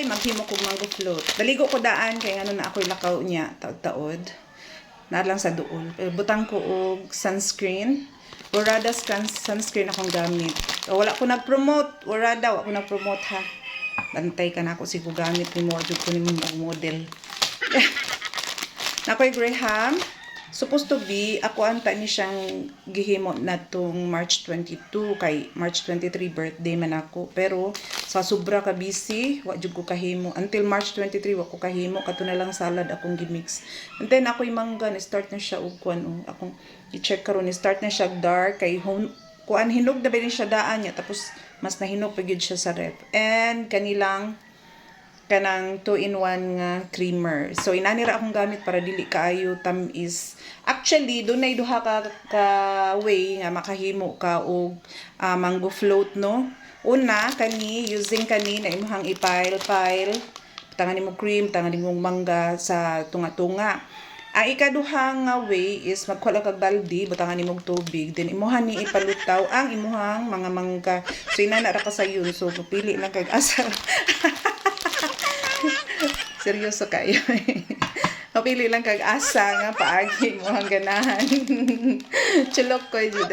day maghimo kog mango float. Baligo ko daan kay ano na ako'y lakaw niya taod-taod. Na lang sa duol. Butang ko og sunscreen. Warada sunscreen akong gamit. Wala ko nag-promote. Warada, wala ko nag-promote ha. Bantay ka na ako sigo gamit ni mo. Adyo ko ni mong model. Nakoy Graham. Supposed to be, ako anta ni siyang gihimo na tong March 22. Kay March 23 birthday man ako. Pero sa sobra ka busy, wa jud ko kahimo. Until March 23, wa ko kahimo. Kato na lang salad akong gimix. And then ako'y mangga, start na siya og kuan. Akong i-check karon, start na siya dark. Kay kuan hinog na ba siya daan niya. Tapos mas nahinog pa gyud siya sa ref. And kanilang kanang 2-in-1 nga creamer. So inanira akong gamit para dili kaayo tamis. Actually dunay duha ka way nga makahimo ka og mango float no. Una kani using kani na imong i-pile tangan nimo cream, tangan nimo mangga sa tunga-tunga. Ang ikaduha nga way is magkuha kag balde, butangan nimo tubig, then imuhan ni ipalutaw ang imuhang mga mangga. So inana ra ka sa yun. So pili lang kag asa. Seryoso kayo. Mapili lang kag asa nga paagi mo ang ganahan. Chulok ko yun.